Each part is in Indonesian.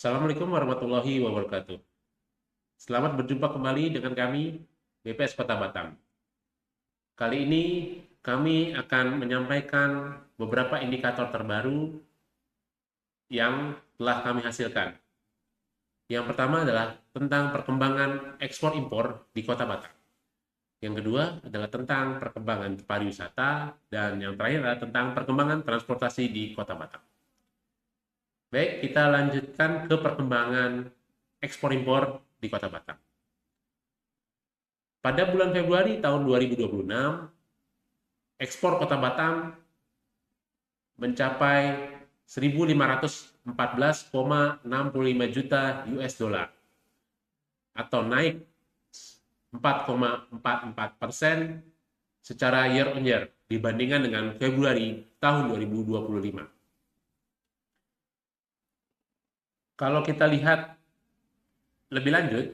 Assalamualaikum warahmatullahi wabarakatuh. Selamat berjumpa kembali dengan kami, BPS Kota Batam. Kali ini kami akan menyampaikan beberapa indikator terbaru yang telah kami hasilkan. Yang pertama adalah tentang perkembangan ekspor-impor di Kota Batam. Yang kedua adalah tentang perkembangan pariwisata, dan yang terakhir adalah tentang perkembangan transportasi di Kota Batam. Baik, kita lanjutkan ke perkembangan ekspor-impor di Kota Batam. Pada bulan Februari tahun 2026, ekspor Kota Batam mencapai 1.514,65 juta US dollar atau naik 4,44% secara year on year dibandingkan dengan Februari tahun 2025. Kalau kita lihat lebih lanjut,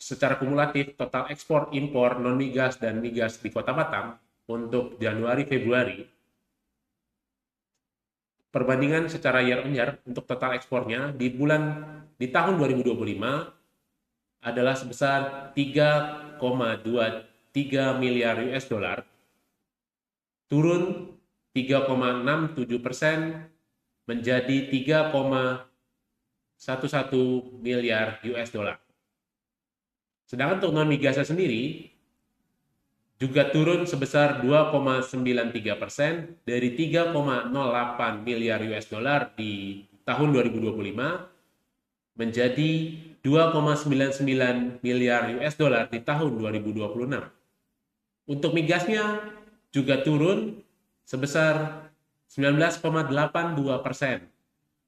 secara kumulatif total ekspor impor non migas dan migas di Kota Batam untuk Januari-Februari, perbandingan secara year on year untuk total ekspornya di tahun 2025 adalah sebesar 3,23 miliar US dollar, turun 3,67% menjadi 3,11 miliar US dollar. Sedangkan untuk non migasnya sendiri juga turun sebesar 2,93% dari 3,08 miliar US dollar di tahun 2025 menjadi 2,99 miliar US dollar di tahun 2026. Untuk migasnya juga turun sebesar 19,82%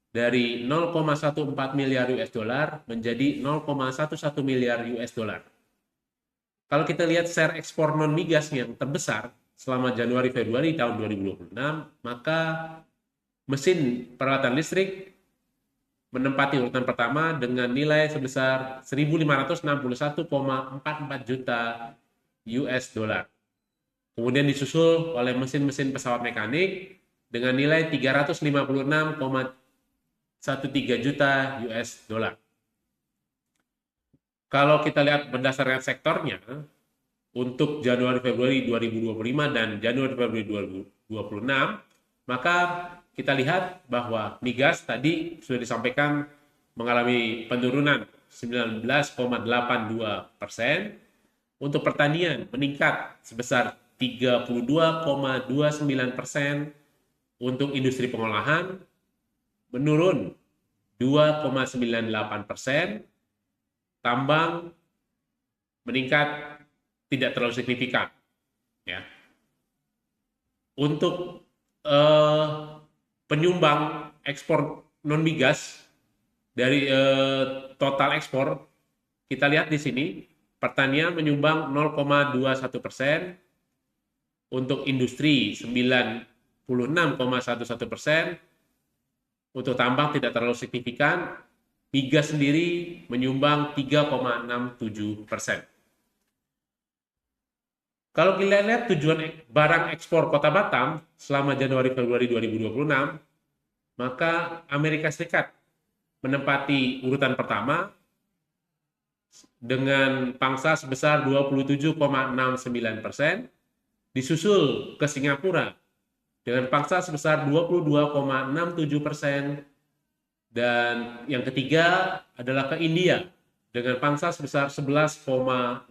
dari 0,14 miliar US dollar menjadi 0,11 miliar US dollar. Kalau kita lihat share ekspor non migas yang terbesar selama Januari-Februari tahun 2026, maka mesin peralatan listrik menempati urutan pertama dengan nilai sebesar 1.561,44 juta US dollar. Kemudian disusul oleh mesin-mesin pesawat mekanik dengan nilai 356,13 juta US dollar. Kalau kita lihat berdasarkan sektornya, untuk Januari-Februari 2025 dan Januari-Februari 2026, maka kita lihat bahwa migas tadi sudah disampaikan mengalami penurunan 19,82%, untuk pertanian meningkat sebesar 32,29%, untuk industri pengolahan menurun 2,98%, tambang meningkat tidak terlalu signifikan. Ya. Untuk penyumbang ekspor non migas dari total ekspor, kita lihat di sini pertanian menyumbang 0,21%, untuk industri 96,11%, untuk tambang tidak terlalu signifikan, migas sendiri menyumbang 3,67%. Kalau kita lihat tujuan barang ekspor Kota Batam selama Januari-Februari 2026, maka Amerika Serikat menempati urutan pertama dengan pangsa sebesar 27,69%, disusul ke Singapura dengan pangsa sebesar 22,67%, dan yang ketiga adalah ke India dengan pangsa sebesar 11,09%.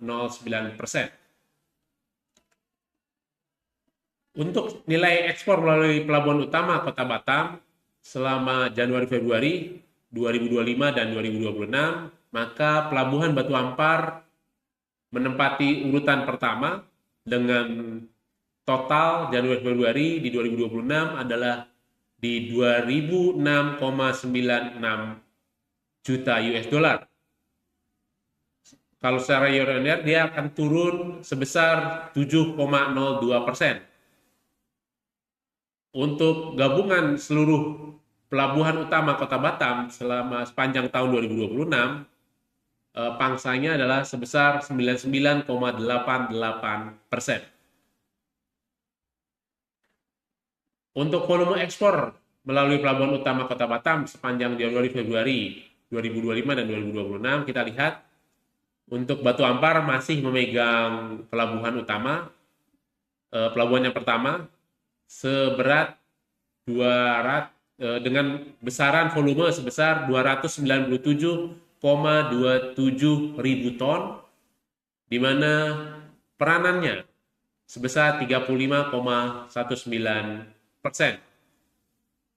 Untuk nilai ekspor melalui pelabuhan utama Kota Batam selama Januari-Februari 2025 dan 2026, maka Pelabuhan Batu Ampar menempati urutan pertama dengan total Januari-Februari di 2026 adalah di 2.006,96 juta US dollar. Kalau secara year on year dia akan turun sebesar 7,02%. Untuk gabungan seluruh pelabuhan utama Kota Batam selama sepanjang tahun 2026, pangsanya adalah sebesar 99,88%. Untuk volume ekspor melalui pelabuhan utama Kota Batam sepanjang Januari Februari 2025 dan 2026, kita lihat untuk Batu Ampar masih memegang pelabuhan utama. Pelabuhan yang pertama seberat 200 dengan besaran volume sebesar 297,27 ribu ton, di mana peranannya sebesar 35,19%.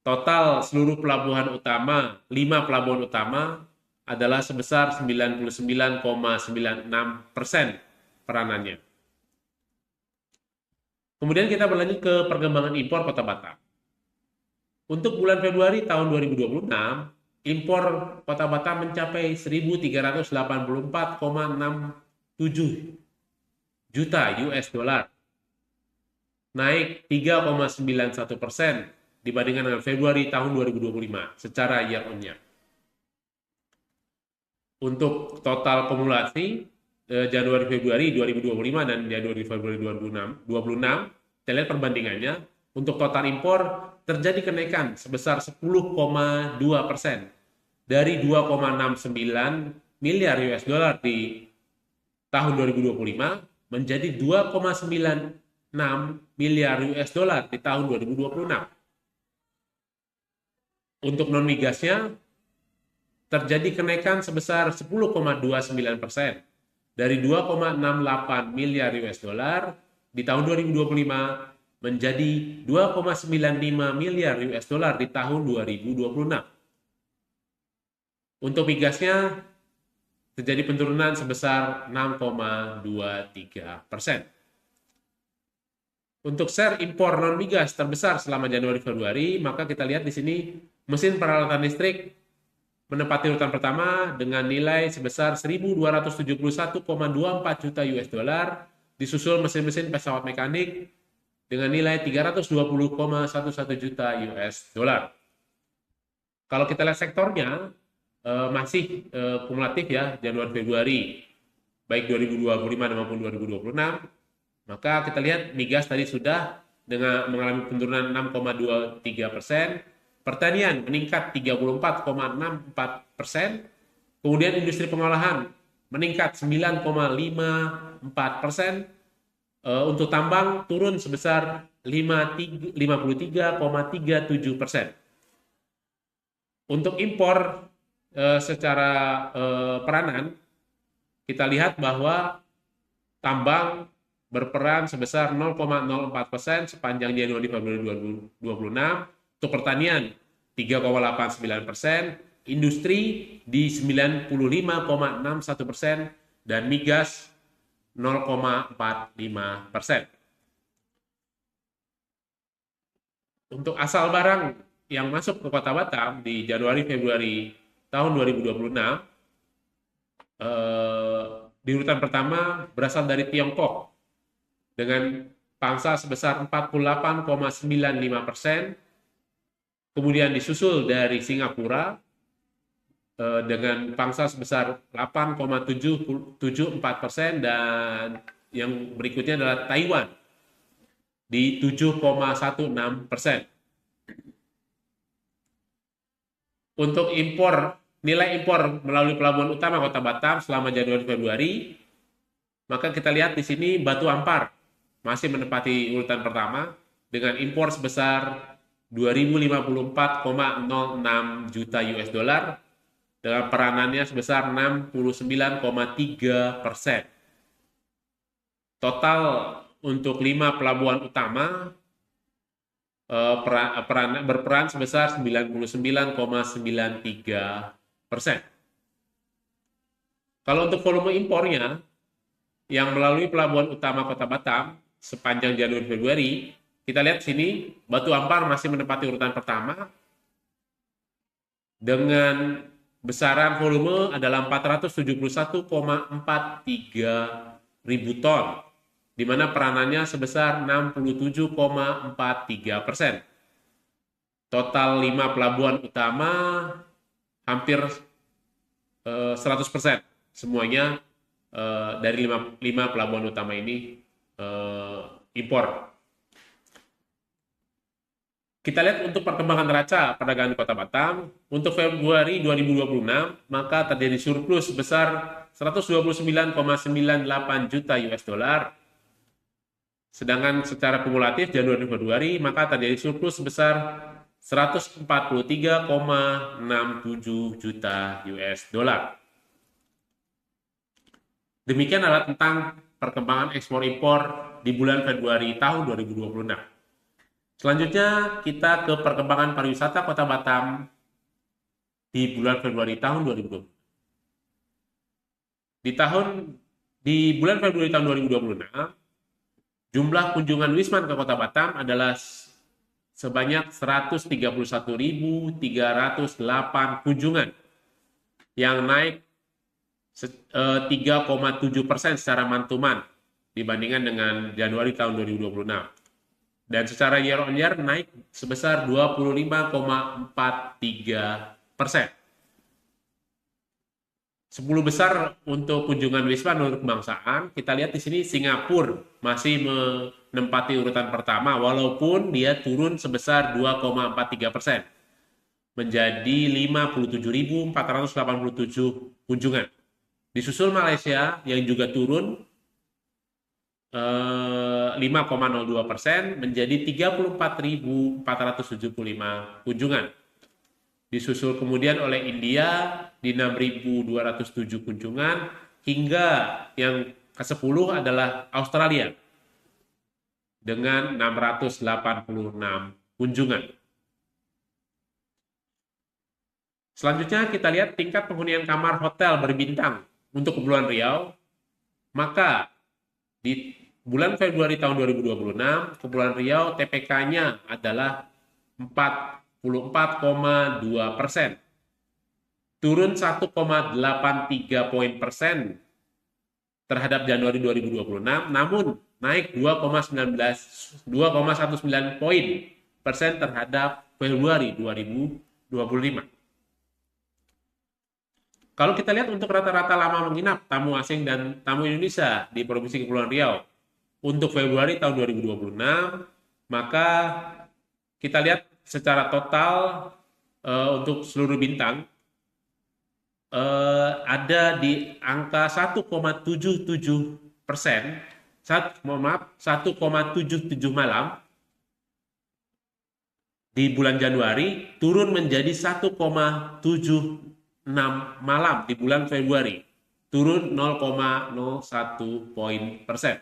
Total seluruh pelabuhan utama, 5 pelabuhan utama adalah sebesar 99,96% peranannya. Kemudian kita berlanjut ke perkembangan impor Kota Batam. Untuk bulan Februari tahun 2026, impor Kota Batam mencapai 1.384,67 juta US dollar, naik 3,91% dibandingkan dengan Februari tahun 2025 secara year on year. Untuk total kumulasi Januari Februari 2025 dan Januari Februari 2026, kita lihat perbandingannya. Untuk total impor terjadi kenaikan sebesar 10,2% dari 2,69 miliar US dollar di tahun 2025 menjadi 2,96 miliar US dollar di tahun 2026. Untuk non migasnya terjadi kenaikan sebesar 10,29% dari 2,68 miliar US dollar di tahun 2025 menjadi 2,95 miliar US dollar di tahun 2026. Untuk migasnya terjadi penurunan sebesar 6,23%. Untuk share impor non migas terbesar selama Januari Februari, maka kita lihat di sini mesin peralatan listrik menempati urutan pertama dengan nilai sebesar 1.271,24 juta US dollar, disusul mesin-mesin pesawat mekanik dengan nilai 320,11 juta US dollar. Kalau kita lihat sektornya, masih kumulatif ya, Januari Februari, baik 2025 maupun 2026, maka kita lihat migas tadi sudah dengan mengalami penurunan 6,23%, pertanian meningkat 34,64%, kemudian industri pengolahan meningkat 9,54%, untuk tambang turun sebesar 53,37%. Untuk impor secara peranan, kita lihat bahwa tambang berperan sebesar 0,04% sepanjang Januari Februari 2026, untuk pertanian 3,89%, industri di 95,61%, dan migas 0,45%. Untuk asal barang yang masuk ke Kota Batam di Januari Februari tahun 2026, di urutan pertama berasal dari Tiongkok dengan pangsa sebesar 48,95%, kemudian disusul dari Singapura dengan pangsa sebesar 8,74%, dan yang berikutnya adalah Taiwan di 7,16%. Untuk impor, nilai impor melalui pelabuhan utama Kota Batam selama Januari Februari, maka kita lihat di sini Batu Ampar masih menempati urutan pertama dengan impor sebesar 2.054,06 juta US dollar dengan peranannya sebesar 69,3%. Total untuk 5 pelabuhan utama berperan sebesar 99,93%. Kalau untuk volume impornya yang melalui pelabuhan utama Kota Batam sepanjang Januari Februari, kita lihat sini Batu Ampar masih menempati urutan pertama dengan besaran volume adalah 471,43 ribu ton, di mana peranannya sebesar 67,43%. Total 5 pelabuhan utama hampir 100%. Semuanya dari 5 pelabuhan utama ini impor. Kita lihat untuk perkembangan neraca perdagangan di Kota Batam. Untuk Februari 2026, maka terjadi surplus sebesar 129,98 juta US dollar. Sedangkan secara kumulatif Januari-Februari, maka terjadi surplus sebesar 143,67 juta US dollar. Demikian adalah tentang perkembangan ekspor impor di bulan Februari tahun 2026. Selanjutnya kita ke perkembangan pariwisata Kota Batam di bulan Februari tahun 2020. Di bulan Februari tahun 2026, jumlah kunjungan Wisman ke Kota Batam adalah sebanyak 131.308 kunjungan yang naik 3,7% secara month-to-month dibandingkan dengan Januari tahun 2026. Dan secara year on year naik sebesar 25,43%. 10 besar untuk kunjungan Wisman menurut kebangsaan, kita lihat di sini Singapura masih menempati urutan pertama walaupun dia turun sebesar 2,43% menjadi 57.487 kunjungan. Disusul Malaysia yang juga turun 5,02% menjadi 34.475 kunjungan. Disusul kemudian oleh India di 6.207 kunjungan, hingga yang ke-10 adalah Australia dengan 686 kunjungan. Selanjutnya kita lihat tingkat penghunian kamar hotel berbintang untuk Kepulauan Riau. Maka di bulan Februari tahun 2026, Kepulauan Riau TPK-nya adalah 44,2%. Turun 1,83 poin persen terhadap Januari 2026, namun naik 2,19 poin persen terhadap Februari 2025. Kalau kita lihat untuk rata-rata lama menginap tamu asing dan tamu Indonesia di Provinsi Kepulauan Riau untuk Februari tahun 2026, maka kita lihat secara total untuk seluruh bintang ada di angka 1,77%, 1,77 malam di bulan Januari, turun menjadi 1,76 malam di bulan Februari, turun 0,01 poin persen.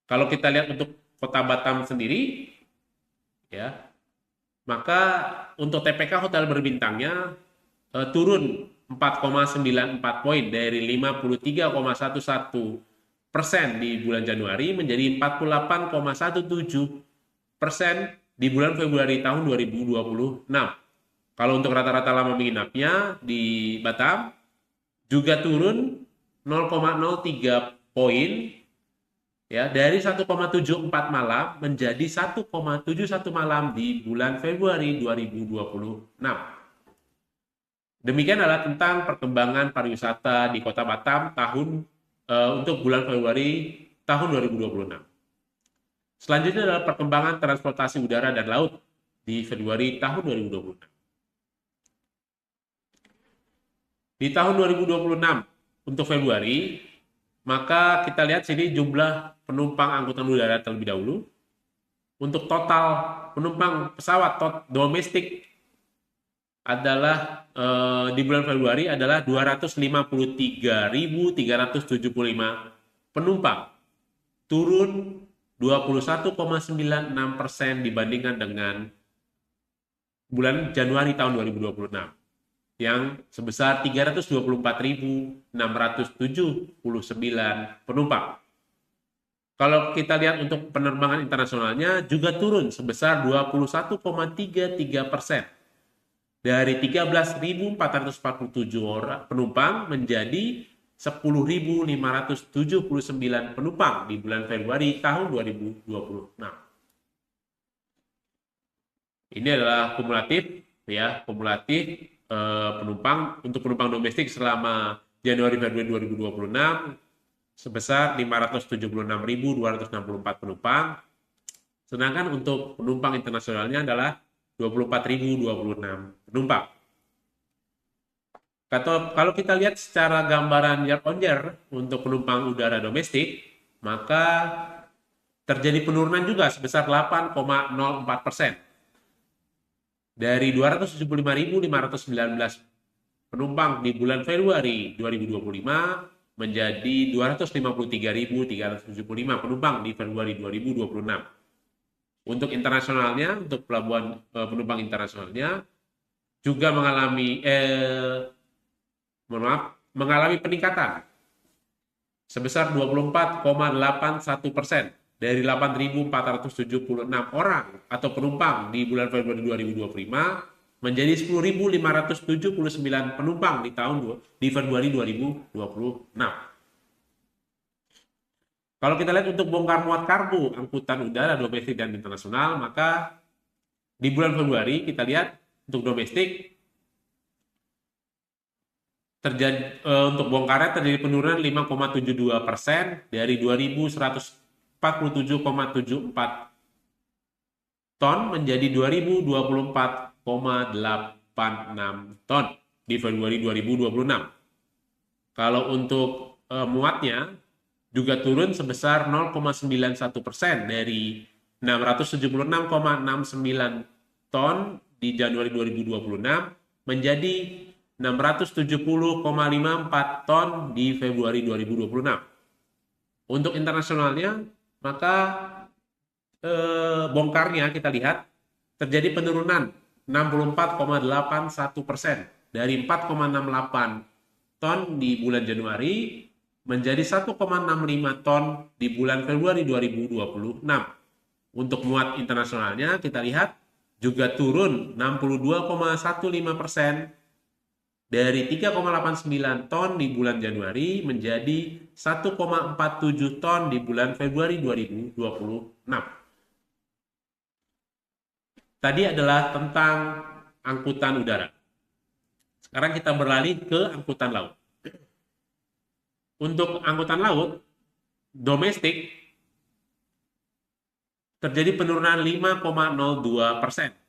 Kalau kita lihat untuk Kota Batam sendiri, ya, maka untuk TPK hotel berbintangnya turun 4,94 poin dari 53,11% di bulan Januari menjadi 48,17% di bulan Februari tahun 2026. Kalau untuk rata-rata lama menginapnya di Batam juga turun 0,03 poin, ya, dari 1,74 malam menjadi 1,71 malam di bulan Februari 2026. Demikian adalah tentang perkembangan pariwisata di Kota Batam untuk bulan Februari tahun 2026. Selanjutnya adalah perkembangan transportasi udara dan laut di Februari tahun 2026. Di tahun 2026 untuk Februari, maka kita lihat sini jumlah penumpang angkutan udara terlebih dahulu. Untuk total penumpang pesawat domestik adalah di bulan Februari adalah 253.375 penumpang, turun 21,96% dibandingkan dengan bulan Januari tahun 2026 yang sebesar 324.679 penumpang. Kalau kita lihat untuk penerbangan internasionalnya juga turun sebesar 21,33% dari 13.447 orang penumpang menjadi 10.579 penumpang di bulan Februari tahun 2026. Ini adalah kumulatif penumpang untuk penumpang domestik selama Januari-Februari 2026 sebesar 576.264 penumpang. Sedangkan untuk penumpang internasionalnya adalah 24.026 penumpang. Kalau kita lihat secara gambaran year on year untuk penumpang udara domestik, maka terjadi penurunan juga sebesar 8,04%. Dari 275.519 penumpang di bulan Februari 2025 menjadi 253.375 penumpang di Februari 2026. Untuk internasionalnya, untuk pelabuhan penumpang internasionalnya juga mengalami peningkatan sebesar 24,81% dari 8.476 orang atau penumpang di bulan Februari 2025 menjadi 10.579 penumpang di Februari 2026. Kalau kita lihat untuk bongkar muat kargo angkutan udara domestik dan internasional, maka di bulan Februari kita lihat untuk domestik untuk bongkarnya terjadi penurunan 5,72% dari 2.147,74 ton menjadi 2.024,86 ton di Februari 2026. Kalau untuk muatnya juga turun sebesar 0,91% dari 676,69 ton di Januari 2026 menjadi 670,54 ton di Februari 2026. Untuk internasionalnya, maka bongkarnya kita lihat terjadi penurunan 64,81% dari 4,68 ton di bulan Januari menjadi 1,65 ton di bulan Februari 2026. Untuk muat internasionalnya kita lihat juga turun 62,15% dari 3,89 ton di bulan Januari menjadi 1,47 ton di bulan Februari 2026. Tadi adalah tentang angkutan udara. Sekarang kita beralih ke angkutan laut. Untuk angkutan laut, domestik terjadi penurunan 5,02%.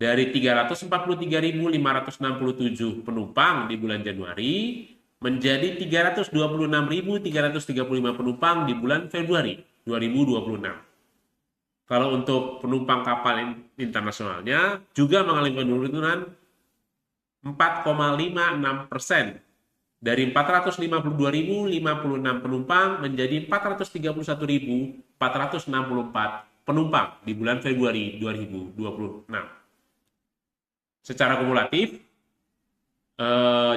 Dari 343.567 penumpang di bulan Januari menjadi 326.335 penumpang di bulan Februari 2026. Kalau untuk penumpang kapal internasionalnya juga mengalami penurunan 4,56% dari 452.056 penumpang menjadi 431.464 penumpang di bulan Februari 2026. Secara kumulatif,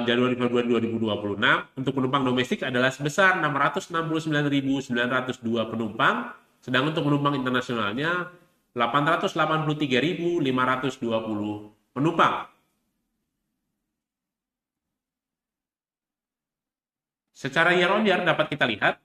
Januari-Februari 2026 untuk penumpang domestik adalah sebesar 669.902 penumpang, sedangkan untuk penumpang internasionalnya 883.520 penumpang. Secara year on year dapat kita lihat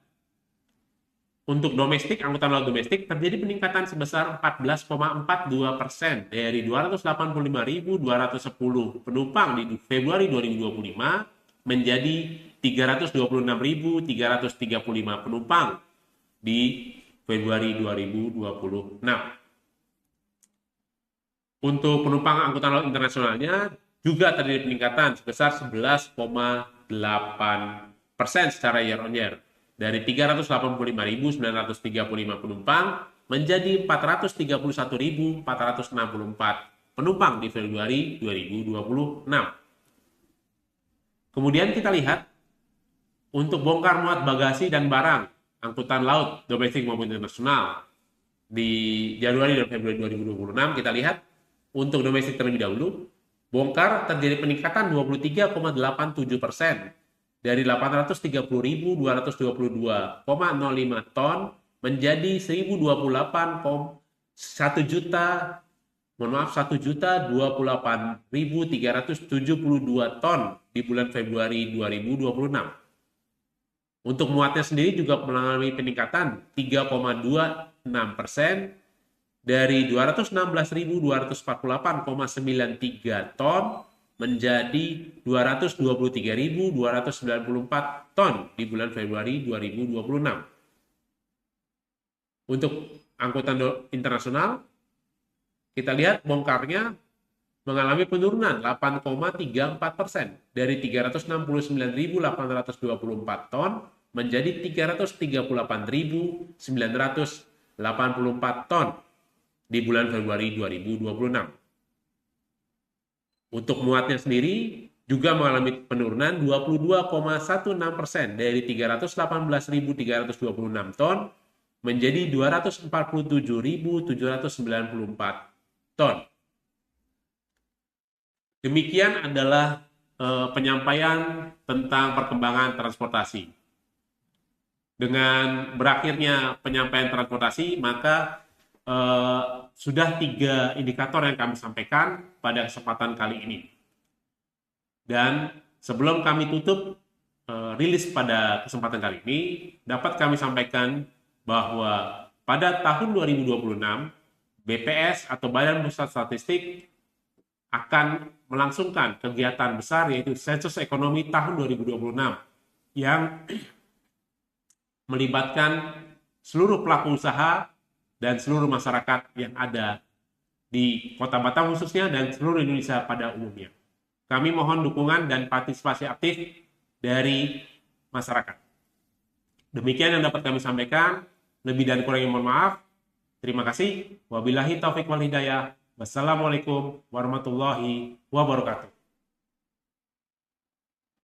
untuk domestik, angkutan laut domestik terjadi peningkatan sebesar 14,42% dari 285.210 penumpang di Februari 2025 menjadi 326.335 penumpang di Februari 2026. Untuk penumpang angkutan laut internasionalnya juga terjadi peningkatan sebesar 11,8% secara year on year. Dari 385.935 penumpang menjadi 431.464 penumpang di Februari 2026. Kemudian kita lihat untuk bongkar muat bagasi dan barang angkutan laut domestik maupun internasional di Januari dan Februari 2026 kita lihat untuk domestik terlebih dahulu bongkar terjadi peningkatan 23,87% dari 830.222,05 ton menjadi 1.028.372 ton di bulan Februari 2026. Untuk muatnya sendiri juga mengalami peningkatan 3,26% dari 216.248,93 ton menjadi 223.294 ton di bulan Februari 2026. Untuk angkutan internasional, kita lihat bongkarnya mengalami penurunan 8,34% dari 369.824 ton menjadi 338.984 ton di bulan Februari 2026. Untuk muatnya sendiri juga mengalami penurunan 22,16% dari 318.326 ton menjadi 247.794 ton. Demikian adalah penyampaian tentang perkembangan transportasi. Dengan berakhirnya penyampaian transportasi, maka sudah 3 indikator yang kami sampaikan pada kesempatan kali ini. Dan sebelum kami tutup rilis pada kesempatan kali ini, dapat kami sampaikan bahwa pada tahun 2026, BPS atau Badan Pusat Statistik akan melangsungkan kegiatan besar yaitu Sensus Ekonomi tahun 2026 yang melibatkan seluruh pelaku usaha dan seluruh masyarakat yang ada di Kota Batam khususnya dan seluruh Indonesia pada umumnya. Kami mohon dukungan dan partisipasi aktif dari masyarakat. Demikian yang dapat kami sampaikan. Lebih dan kurangnya mohon maaf. Terima kasih. Wabillahi taufiq wal hidayah. Wassalamualaikum warahmatullahi wabarakatuh.